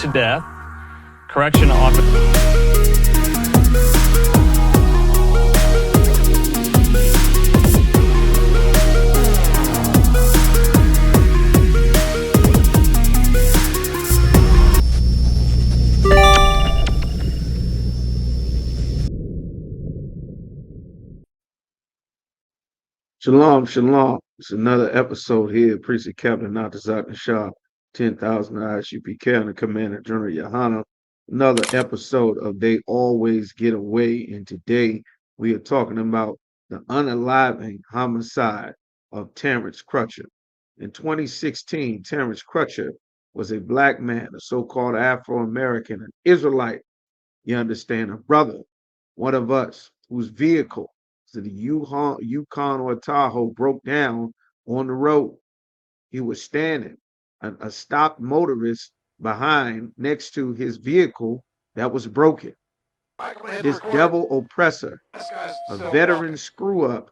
to death. Correction officer. Shalom, shalom. It's another episode here, Precinct Captain Natazak Shah, 10,000 ISUPK, and the Commander General Yohana. Another episode of They Always Get Away, and today we are talking about the unaliving homicide of Terence Crutcher. In 2016, Terence Crutcher was a black man, a so-called Afro-American, an Israelite, you understand, a brother, one of us, whose vehicle, so the Yukon or Tahoe, broke down on the road. He was standing, a stopped motorist behind next to his vehicle that was broken. This devil oppressor, a veteran screw up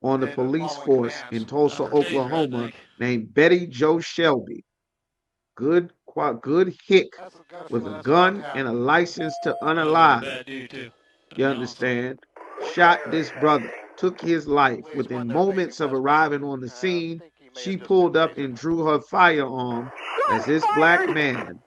on the police force in Tulsa, Oklahoma, named Betty Joe Shelby, good hick with a gun and a license to unalive, you understand, shot this brother, took his life. Within moments of arriving on the scene, she pulled up and drew her firearm as this black man,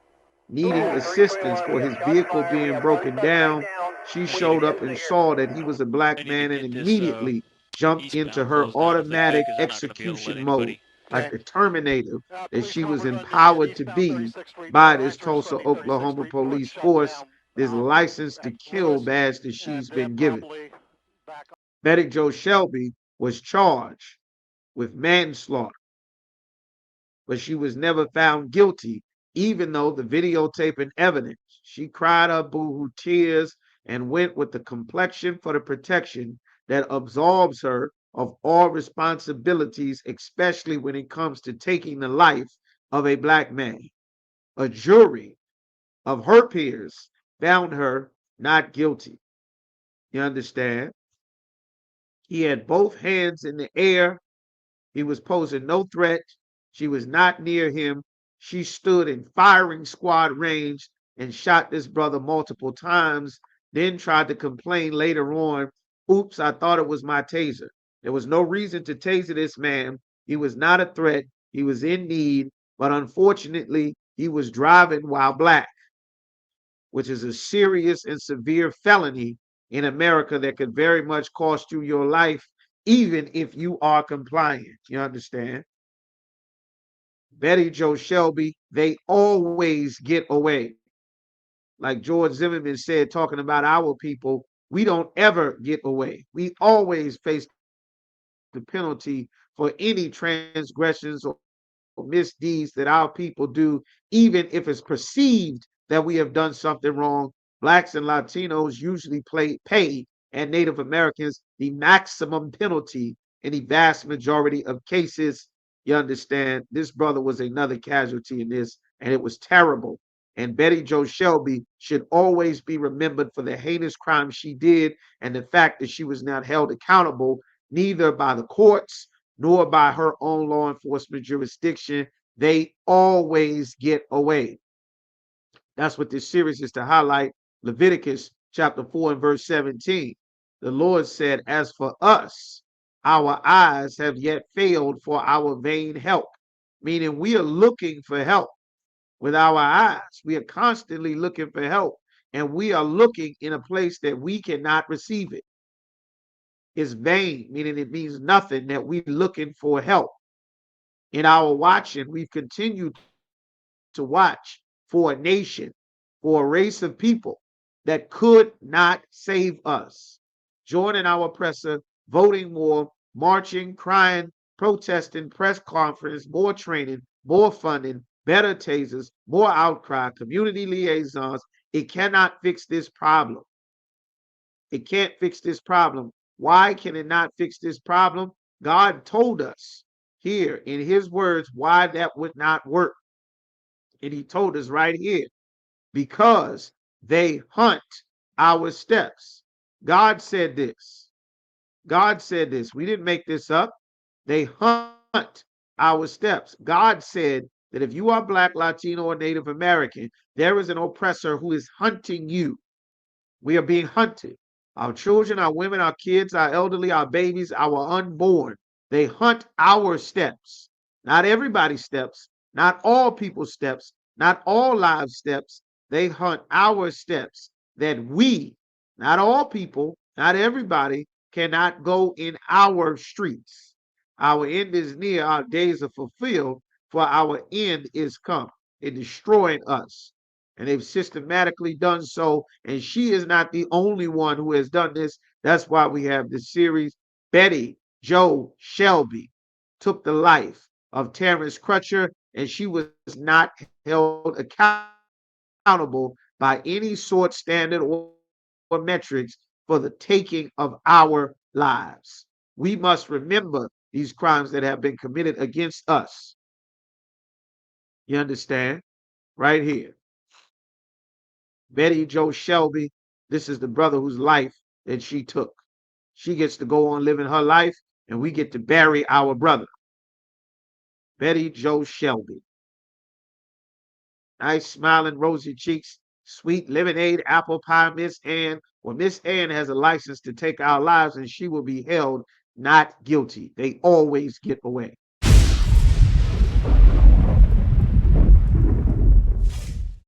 needing assistance for his vehicle being broken down, she showed up and saw that he was a black man and immediately jumped into her automatic execution mode, like the Terminator that she was empowered to be by this Tulsa, Oklahoma police force, this license to kill badge that she's been given. Betty Joe Shelby was charged with manslaughter, but she was never found guilty, even though the videotape and evidence. She cried her boohoo tears and went with the complexion for the protection that absolves her of all responsibilities, especially when it comes to taking the life of a black man. A jury of her peers found her not guilty. You understand? He had both hands in the air. He was posing no threat. She was not near him. She stood in firing squad range and shot this brother multiple times, then tried to complain later on, oops, I thought it was my taser. There was no reason to taser this man. He was not a threat. He was in need, but unfortunately, he was driving while black, which is a serious and severe felony in America that could very much cost you your life, even if you are compliant. You understand? Betty Joe Shelby, they always get away. Like George Zimmerman said, talking about our people, we don't ever get away. We always face the penalty for any transgressions or misdeeds that our people do, even if it's perceived that we have done something wrong. Blacks and Latinos usually pay, and Native Americans the maximum penalty in the vast majority of cases. You understand? This brother was another casualty in this, and it was terrible. And Betty Joe Shelby should always be remembered for the heinous crime she did and the fact that she was not held accountable neither by the courts nor by her own law enforcement jurisdiction. They always get away. That's what this series is to highlight. Leviticus chapter 4 and verse 17. The Lord said, as for us, our eyes have yet failed for our vain help, meaning we are looking for help with our eyes. We are constantly looking for help, and we are looking in a place that we cannot receive it. It's vain, meaning it means nothing that we're looking for help. In our watching, we've continued to watch for a nation, for a race of people that could not save us. Joining our oppressor, voting more, marching, crying, protesting, press conference, more training, more funding, better tasers, more outcry, community liaisons. It cannot fix this problem. It can't fix this problem. Why can it not fix this problem? God told us here in his words why that would not work. And he told us right here, because they hunt our steps. God said this. God said this. We didn't make this up. They hunt our steps. God said that if you are Black, Latino, or Native American, there is an oppressor who is hunting you. We are being hunted. Our children, our women, our kids, our elderly, our babies, our unborn. They hunt our steps. Not everybody's steps, not all people's steps, not all lives' steps. They hunt our steps that we, not all people, not everybody, cannot go in our streets. Our end is near, our days are fulfilled, for our end is come in destroying us. And they've systematically done so. And she is not the only one who has done this. That's why we have this series. Betty Joe Shelby took the life of Terence Crutcher, and she was not held accountable by any sort, standard, or metrics for the taking of our lives. We must remember these crimes that have been committed against us. You understand? Right here. Betty Joe Shelby, this is the brother whose life that she took. She gets to go on living her life, and we get to bury our brother. Betty Joe Shelby. Nice smiling, rosy cheeks, sweet lemonade, apple pie, Miss Ann. Well, Miss Ann has a license to take our lives, and she will be held not guilty. They always get away.